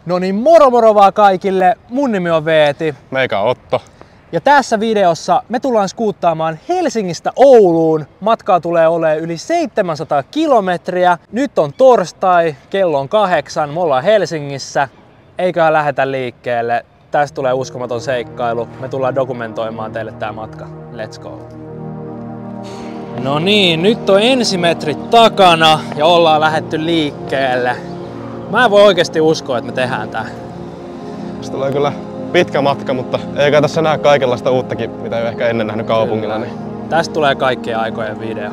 No niin, moro moro vaan kaikille. Mun nimi on Veeti. Meikä on Otto. Ja tässä videossa me tullaan skuuttaamaan Helsingistä Ouluun. Matkaa tulee olemaan yli 700 kilometriä. Nyt on torstai, kello on 8, me ollaan Helsingissä. Eiköhän lähdetä liikkeelle. Tästä tulee uskomaton seikkailu. Me tullaan dokumentoimaan teille tää matka. Let's go! No niin, nyt on ensimetrit takana ja ollaan lähdetty liikkeelle. Mä en voi oikeesti uskoa, että me tehdään tää. Se tulee kyllä pitkä matka, mutta eikä tässä näe kaikenlaista uuttakin, mitä ei ole ehkä ennen nähnyt kaupungilla. Niin. Tästä tulee kaikkien aikojen video.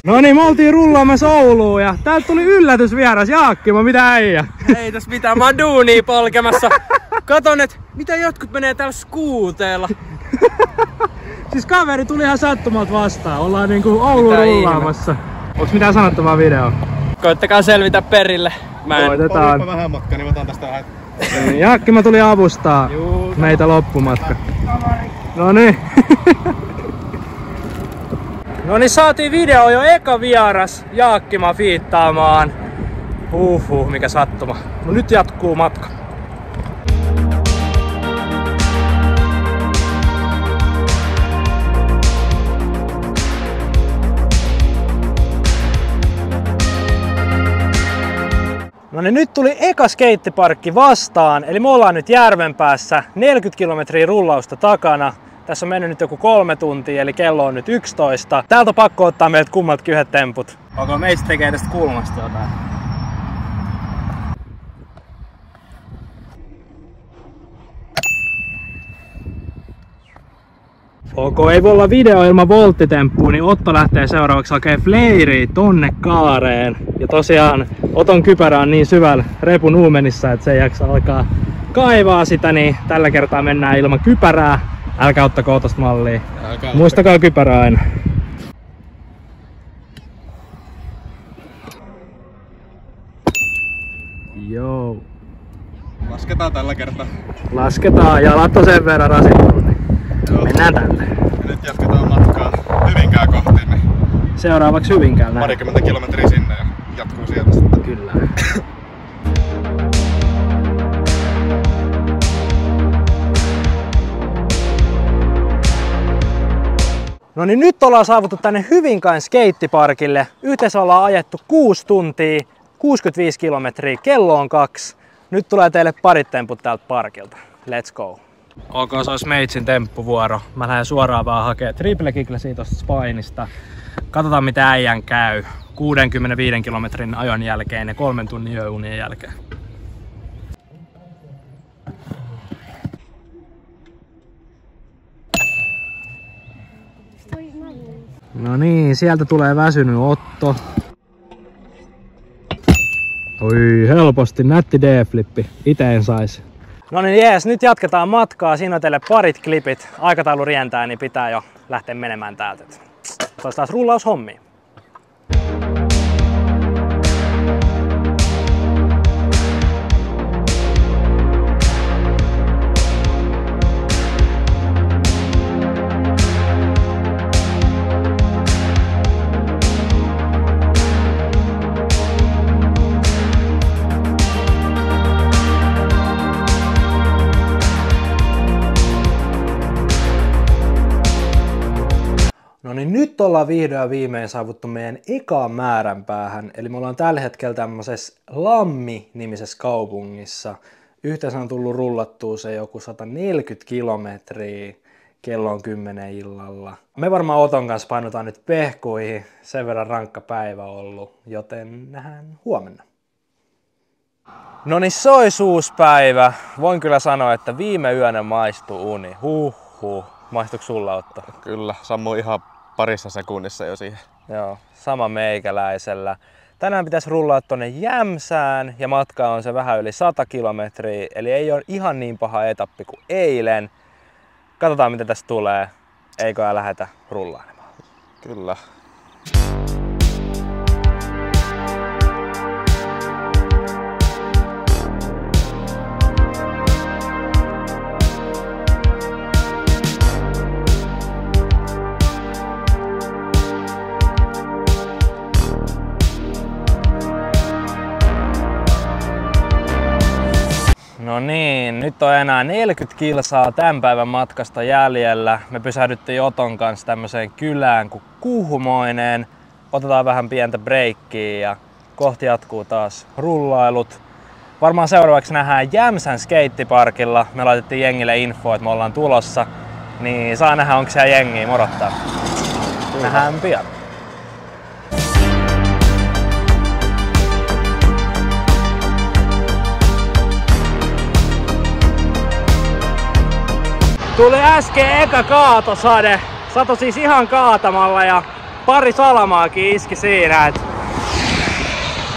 No niin, me oltiin rullaamassa Ouluun ja täältä tuli yllätysvieras Jaakkimo, mitä äijä? Ei tässä mitään, mä oon duunia polkemassa. Katon, et mitä jotkut menee täällä skuuteella. Siis kaveri tuli ihan sattumalta vastaan, ollaan niinku Ouluun rullaamassa. Onks mitään sanottavaa video? Koittakaa selvitä perille. Koitetaan. Vähän matkaa, niin otan tästä vähän. Jaakkimo tuli avustaa meitä loppumatka. No niin. No niin, saatiin video jo eka vieras Jaakkima fiittaamaan. Mikä sattuma. No nyt jatkuu matka. No niin, nyt tuli eka skeittiparkki vastaan, eli me ollaan nyt Järvenpäässä 40 kilometriä rullausta takana. Tässä on mennyt nyt joku 3 tuntia, eli kello on nyt 11. Täältä on pakko ottaa meiltä kummaltakin yhdet temput. Onko meistä tekee tästä kulmasta jotain? Ok, ei voi olla video ilman volttitemppuun, niin Otto lähtee seuraavaksi hakemaan fleiria tonne kaareen. Ja tosiaan Oton kypärä on niin syvällä repun uumenissa, että se ei jaksa alkaa kaivaa sitä, niin tällä kertaa mennään ilman kypärää. Älkää ottako Otosta mallia. Muistakaa kypärä aina. Joo. Lasketaan tällä kertaa. Lasketaan, jalat on sen verran rasittunut. Mennään tälle. Ja nyt jatketaan matkaa Hyvinkää kohti. Niin seuraavaksi Hyvinkäällä. Parikymmentä kilometriä sinne ja jatkuu sieltä sitten. Kyllä. No niin, nyt ollaan saavuttu tänne Hyvinkään skeittiparkille. Yhteensä ollaan ajettu 6 tuntia, 65 kilometriä, kello on 2. Nyt tulee teille parit temput täältä parkilta. Let's go! Ok, se olisi meitsin temppuvuoro. Mä lähden suoraan vaan hakemaan triple kicklesiä tosta Spainista. Katsotaan mitä äijän käy 65 kilometrin ajon jälkeen ja 3 tunnin yöunien jälkeen. No niin, sieltä tulee väsynyt Otto. Oi, helposti, nätti D-flippi. Ite en sais. No niin, jees, nyt jatketaan matkaa. Siinä on teille parit klipit. Aikataulu rientää, niin pitää jo lähteä menemään täältä. Se olisi taas rullaushommia. No niin, nyt ollaan vihdoin viimein saavuttu meidän ekaan määränpäähän. Eli me ollaan tällä hetkellä tämmöisessä Lammi-nimisessä kaupungissa. Yhteensä on tullut rullattua se joku 140 kilometriä. Kello on 10 illalla. Me varmaan Oton kanssa painotaan nyt pehkuihin. Sen verran rankka päivä ollut, joten nähdään huomenna. No niin, se olisi uusi päivä. Voin kyllä sanoa, että viime yönä maistui uni. Maistuiko sulla, Otto? Kyllä, sammui ihan parissa sekunnissa jo siihen. Joo, sama meikäläisellä. Tänään pitäisi rullaa tonne Jämsään ja matka on se vähän yli 100 kilometriä, eli ei ole ihan niin paha etappi kuin eilen. Katsotaan mitä tästä tulee, eiköhän lähdetä rullailemaan. Kyllä. Nyt on enää 40 kilsaa tämän päivän matkasta jäljellä. Me pysähdyttiin Oton kanssa tämmöiseen kylään kuin Kuhmoinen. Otetaan vähän pientä breikkiä ja kohti jatkuu taas rullailut. Varmaan seuraavaksi nähdään Jämsän skeittiparkilla. Me laitettiin jengille info, että me ollaan tulossa. Niin saa nähdä, onko siellä jengiä morottaa. Nähdään pian. Tuli äsken eka kaatosade. Sato siis ihan kaatamalla ja pari salamaakin iski siinä. Et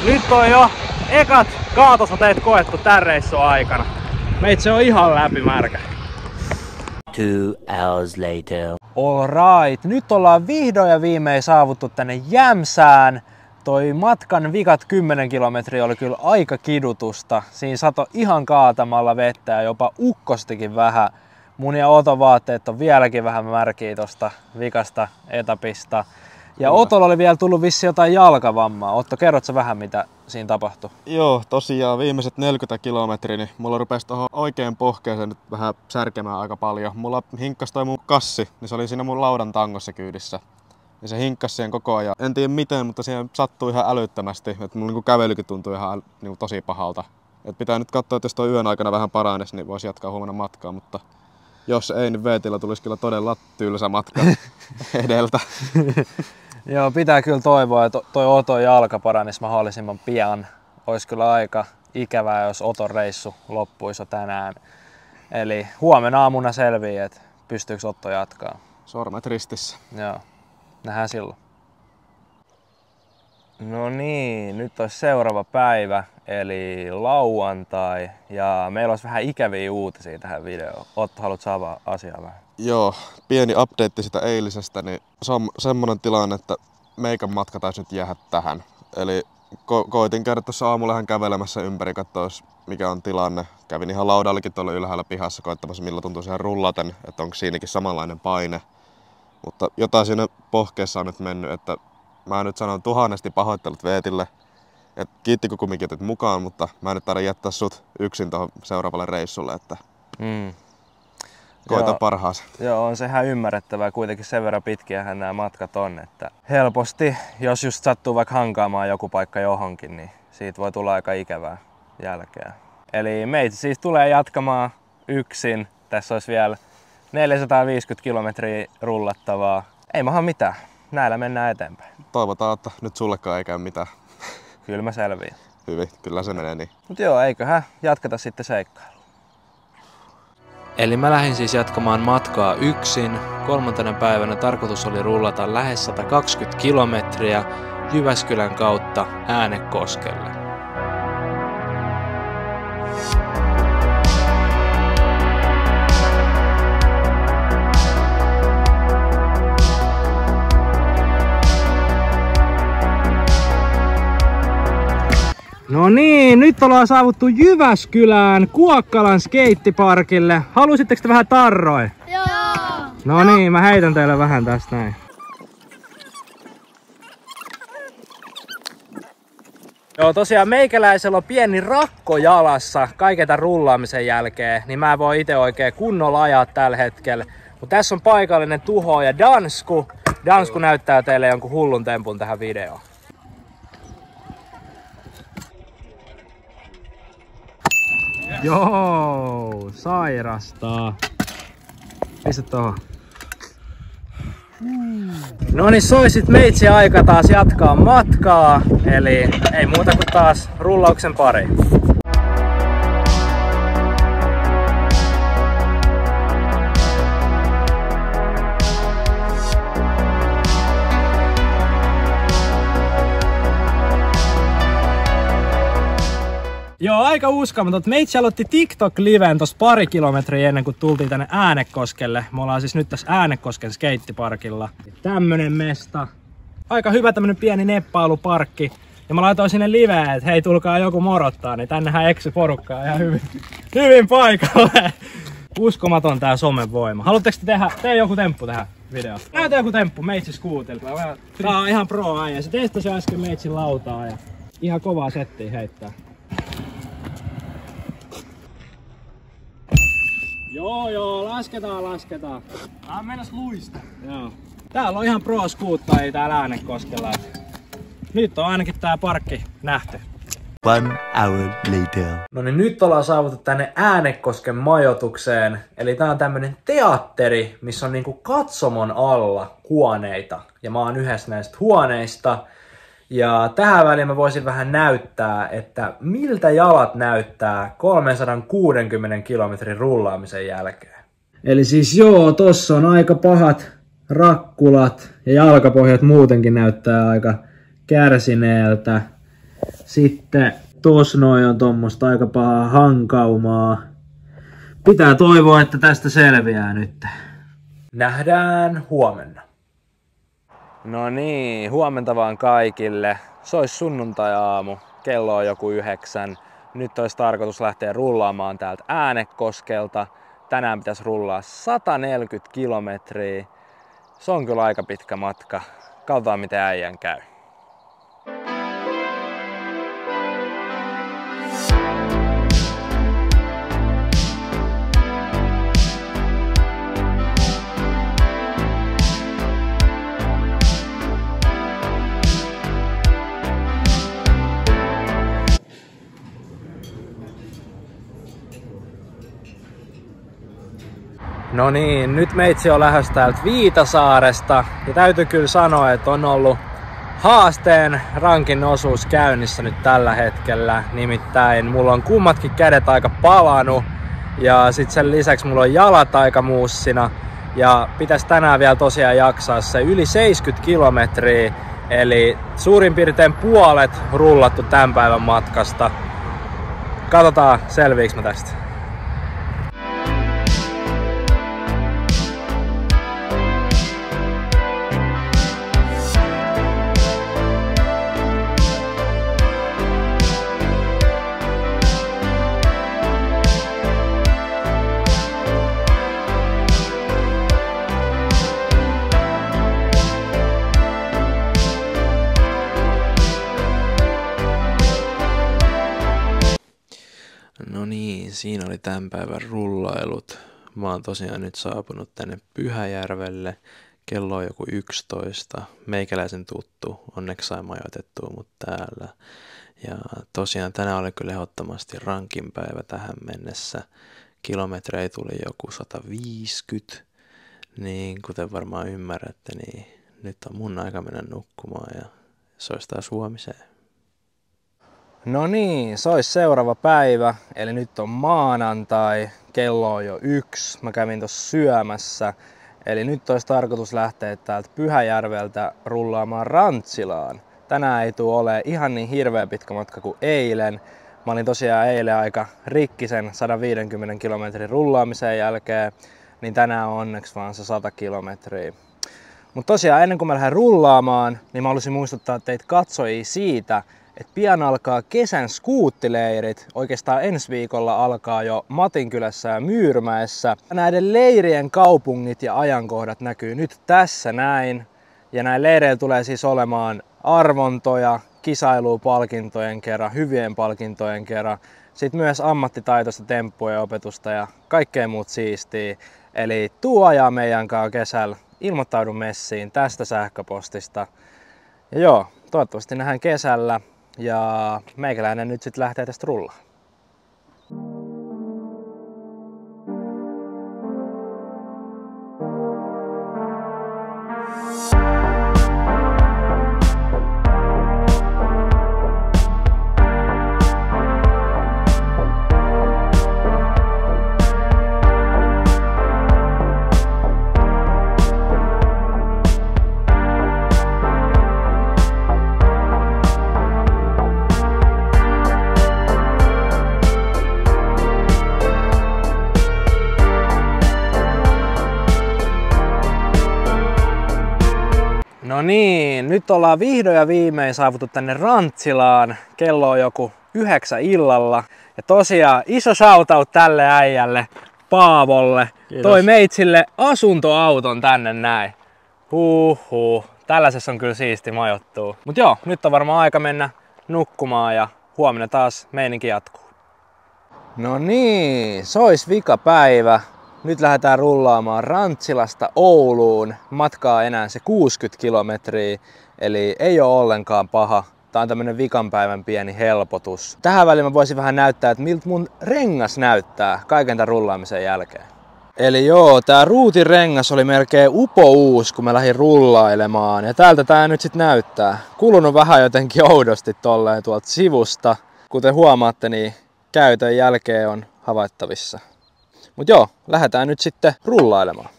nyt on jo ekat kaatosateet koettu tän reissun aikana. Meitsi on ihan läpimärkä. 2 hours later. Alright, nyt ollaan vihdoin ja viimein saavuttu tänne Jämsään. Toi matkan vikat 10 kilometriä oli kyllä aika kidutusta. Siinä sato ihan kaatamalla vettä ja jopa ukkostikin vähän. Mun ja Oton vaatteet on vieläkin vähän märkiä tosta vikasta etapista. Ja Otolla oli vielä tullut vissi jotain jalkavammaa. Otto, kerrotko vähän mitä siinä tapahtui? Joo, tosiaan viimeiset 40 kilometriä, niin mulla rupesi tuohon oikein pohkeeseen nyt vähän särkemään aika paljon. Mulla hinkkasi toi mun kassi, niin se oli siinä mun laudan tangossa kyydissä. Ja se hinkkasi siihen koko ajan. En tiedä miten, mutta siihen sattui ihan älyttömästi. Että mulla niinku kävelykin tuntui ihan niinku tosi pahalta. Et pitää nyt katsoa, että jos toi yön aikana vähän paranesi, niin voisi jatkaa huomenna matkaa. Mutta jos ei, niin Veetillä tulisi kyllä todella tylsä matka edeltä. Joo, pitää kyllä toivoa, että toi Oton jalka paranisi mahdollisimman pian. Olisi kyllä aika ikävää, jos Oton reissu loppuisi jo tänään. Eli huomenna aamuna selvii, että pystyykö Otto jatkaa. Sormet ristissä. Joo, nähdään silloin. No niin, nyt olisi seuraava päivä, eli lauantai. Ja meillä olisi vähän ikäviä uutisia tähän videoon. Otto, haluatko avaa asiaa vähän? Joo, pieni update sitä eilisestä, niin se on semmonen tilanne, että meikän matka taisi nyt jäädä tähän. Eli koitin käydä tuossa aamulla ihan kävelemässä ympäri, katsoa mikä on tilanne. Kävin ihan laudallekin tuolla ylhäällä pihassa koittamassa, millä tuntuu siihen rullaten, että onko siinäkin samanlainen paine. Mutta jotain siinä pohkeessa on nyt mennyt, että mä nyt sanon tuhannesti pahoittelut Veetille. Kiitti kun kumminkin otit mukaan, mutta mä en nyt taida jättää sut yksin tuohon seuraavalle reissulle, että koita parhaasi. Joo, on se ihan ymmärrettävää. Kuitenkin sen verran pitkiähän nämä matkat on, että helposti, jos just sattuu vaikka hankaamaan joku paikka johonkin, niin siitä voi tulla aika ikävää jälkeä. Eli meitä siis tulee jatkamaan yksin. Tässä olisi vielä 450 kilometriä rullattavaa. Ei maha mitään. Näillä mennään eteenpäin. Toivotaan, että nyt sullekaan ei käy mitään. Kyllä mä selviin. Hyvin, kyllä se menee niin. Mut joo, eiköhän jatketa sitten seikkailua. Eli mä lähdin siis jatkamaan matkaa yksin. 3. päivänä tarkoitus oli rullata lähes 120 kilometriä Jyväskylän kautta Äänekoskelle. No niin, nyt ollaan saavuttu Jyväskylään Kuokkalan skeittiparkille. Halusitteko te vähän tarroja? Joo! No niin, mä heitän teille vähän tästä näin. Joo, tosiaan meikäläisellä on pieni rakko jalassa kaiken tämän rullaamisen jälkeen, niin mä voin itse oikein kunnolla ajaa tällä hetkellä. Mutta tässä on paikallinen tuhoaja Dansku. Dansku näyttää teille jonkun hullun tempun tähän videoon. Joo, sairastaa. Pistä tohon. No niin, soisit meitsi aika taas jatkaa matkaa. Eli ei muuta kuin taas rullauksen pari. Joo, aika uskomaton. Meitsi aloitti TikTok-liven tossa pari kilometriä ennen kuin tultiin tänne Äänekoskelle. Me ollaan siis nyt tässä Äänekosken skeittiparkilla. Tämmönen mesta. Aika hyvä tämmönen pieni neppailuparkki. Ja mä laitoin sinne liveen, että hei, tulkaa joku morottaa, niin tännehän eksy porukkaa ihan hyvin paikalle. Uskomaton tää somen voima. Haluatteko te tehdä joku temppu tähän videoon? Näytä joku temppu Meitsi skuutilla. Tää on ihan pro äijä. Se testasi äsken Meitsin lautaa ja ihan kovaa settiä heittää. Joo, lasketaan. Mennäs luista. Joo. Täällä on ihan pro-skuuttajia täällä Äänekoskella. Nyt on ainakin tää parkki nähty. 1 hour later. No niin, nyt ollaan saavuttu tänne Äänekosken majoitukseen. Eli tää on tämmönen teatteri, missä on niinku katsomon alla huoneita. Ja mä oon yhdessä näistä huoneista. Ja tähän väliin mä voisin vähän näyttää, että miltä jalat näyttää 360 kilometrin rullaamisen jälkeen. Eli siis tossa on aika pahat rakkulat ja jalkapohjat muutenkin näyttää aika kärsineeltä. Sitten tossa noin on tommoista aika pahaa hankaumaa. Pitää toivoa, että tästä selviää nyt. Nähdään huomenna. No niin, huomenta vaan kaikille. Se olisi sunnuntai-aamu, kello on joku 9. Nyt olisi tarkoitus lähteä rullaamaan täältä Äänekoskelta. Tänään pitäisi rullaa 140 kilometriä. Se on kyllä aika pitkä matka. Katsotaan miten äijän käy. No niin, nyt meitsi on lähdössä täältä Viitasaaresta ja täytyy kyllä sanoa, että on ollut haasteen rankin osuus käynnissä nyt tällä hetkellä. Nimittäin mulla on kummatkin kädet aika palanut ja sitten sen lisäksi mulla on jalat aika muussina ja pitäisi tänään vielä tosiaan jaksaa se yli 70 kilometriä, eli suurin piirtein puolet rullattu tämän päivän matkasta. Katsotaan selviiks mä tästä. No niin, siinä oli tämän päivän rullailut. Mä oon tosiaan nyt saapunut tänne Pyhäjärvelle. Kello on joku 11. Meikäläisen tuttu. Onneksi sai majoitettua mut täällä. Ja tosiaan tänään oli kyllä ehdottomasti rankin päivä tähän mennessä. Kilometrejä tuli joku 150. Niin kuten varmaan ymmärrätte, niin nyt on mun aika mennä nukkumaan ja se olisi taas huomiseen. No niin, se olisi seuraava päivä, eli nyt on maanantai, kello on jo 1, mä kävin tossa syömässä, eli nyt olisi tarkoitus lähteä täältä Pyhäjärveltä rullaamaan Rantsilaan. Tänään ei tule ole ihan niin hirveä pitkä matka kuin eilen. Mä olin tosiaan eilen aika rikkisen 150 kilometrin rullaamisen jälkeen, niin tänään on onneksi vaan se 100 kilometriä. Mutta tosiaan ennen kuin mä lähden rullaamaan, niin mä haluaisin muistuttaa teitä katsojia siitä, että pian alkaa kesän skuuttileirit. Oikeastaan ensi viikolla alkaa jo Matinkylässä ja Myyrmäessä. Näiden leirien kaupungit ja ajankohdat näkyy nyt tässä näin. Ja näin leireillä tulee siis olemaan arvontoja, kisailua palkintojen kerran, hyvien palkintojen kerran. Sitten myös ammattitaitoista temppuja opetusta ja kaikkea muut siistiä. Eli tuu ajaa meidän kanssa kesällä. Ilmoittaudu messiin tästä sähköpostista. Ja joo, toivottavasti nähdään kesällä. Ja meikäläinen nyt sitten lähtee tästä rullaan. No niin, nyt ollaan vihdoin ja viimein saavuttu tänne Rantsilaan. Kello on joku 9 illalla. Ja tosiaan iso shoutout tälle äijälle, Paavolle. Kiitos. Toi meitsille asuntoauton tänne näin. Tällaisessa on kyllä siisti majoittua. Mut joo, nyt on varmaan aika mennä nukkumaan ja huomenna taas meininki jatkuu. No niin, se ois vika päivä. Nyt lähdetään rullaamaan Rantsilasta Ouluun. Matkaa enää se 60 kilometriä, eli ei ole ollenkaan paha. Tää on tämmönen vikan päivän pieni helpotus. Tähän väliin mä voisin vähän näyttää, että miltä mun rengas näyttää kaiken tämän rullaamisen jälkeen. Eli joo, tää ruutin rengas oli melkein upouus, kun mä lähdin rullailemaan. Ja täältä tää nyt sit näyttää. Kulunut vähän jotenkin oudosti tolleen tuolta sivusta. Kuten huomaatte, niin käytön jälkeen on havaittavissa. Mut joo, lähdetään nyt sitten rullailemaan.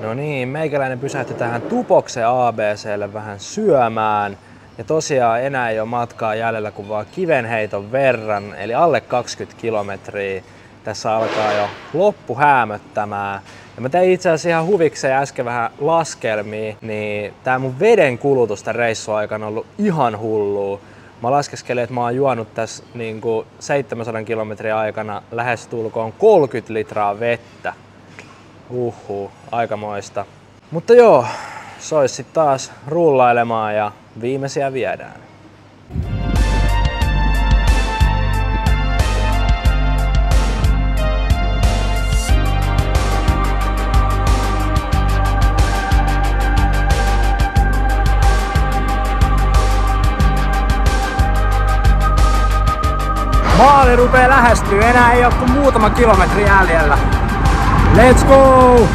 No niin, meikäläinen pysähtyi tähän Tupoksen ABClle vähän syömään. Ja tosiaan enää ei ole matkaa jäljellä kuin vaan kivenheiton verran, eli alle 20 kilometriä. Tässä alkaa jo loppu häämöttämään. Ja mä tein itse asiassa ihan huvikseen äsken vähän laskelmia, niin tää mun veden kulutus tämän reissun aikana on ollut ihan hullua. Mä laskeskelin, että mä oon juonut tässä 700 kilometrin aikana lähestulkoon 30 litraa vettä. Aikamoista. Mutta joo, se olisi sit taas rullailemaan ja viimeisiä viedään. Maali rupee lähestyä, enää ei ole kuin muutama kilometri jäljellä. Let's go!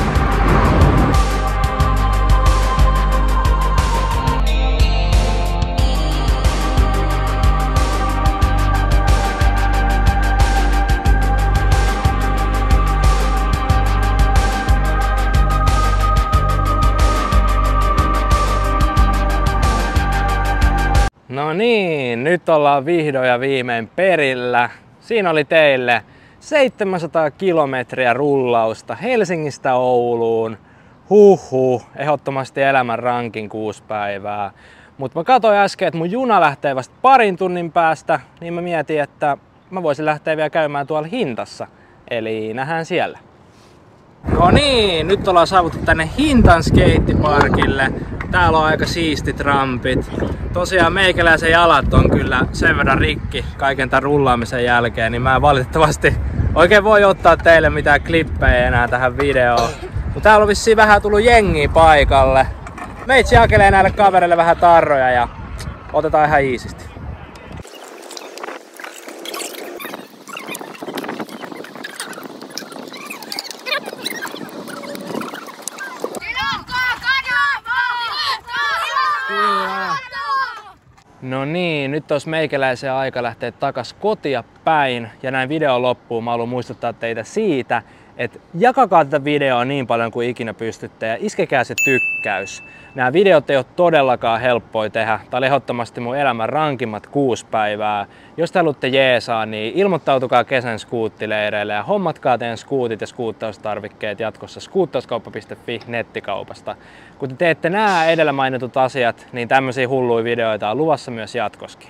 No niin, nyt ollaan vihdoin ja viimein perillä. Siinä oli teille 700 kilometriä rullausta Helsingistä Ouluun. Ehdottomasti elämän rankin 6 päivää. Mutta mä katsoin äsken, että mun juna lähtee vasta parin tunnin päästä, niin mä mietin, että mä voisin lähteä vielä käymään tuolla Hintassa. Eli nähdään siellä. No niin, nyt ollaan saavuttu tänne Hintan skeittiparkille. Täällä on aika siistit rampit. Tosiaan meikäläisen jalat on kyllä sen verran rikki kaiken tämän rullaamisen jälkeen, niin mä en valitettavasti oikein voi ottaa teille mitään klippejä enää tähän videoon. Mutta täällä on vissiin vähän tullut jengiä paikalle. Meitsi jakelee näille kavereille vähän tarroja ja otetaan ihan iisisti. No niin, nyt olisi meikäläisen aika lähteä takas kotia päin ja näin videon loppuun mä haluan muistuttaa teitä siitä, että jakakaa tätä videoa niin paljon kuin ikinä pystytte ja iskekää se tykkäys. Nämä videot ei ole todellakaan helppoja tehdä. Tää oli ehdottomasti mun elämän rankimmat 6 päivää. Jos te haluatte jeesaa, niin ilmoittautukaa kesän skuuttileireille ja hommatkaa teidän skuutit ja skuuttaustarvikkeet jatkossa skuuttauskauppa.fi nettikaupasta. Kun te teette nämä edellä mainitut asiat, niin tämmöisiä hulluja videoita on luvassa myös jatkoskin.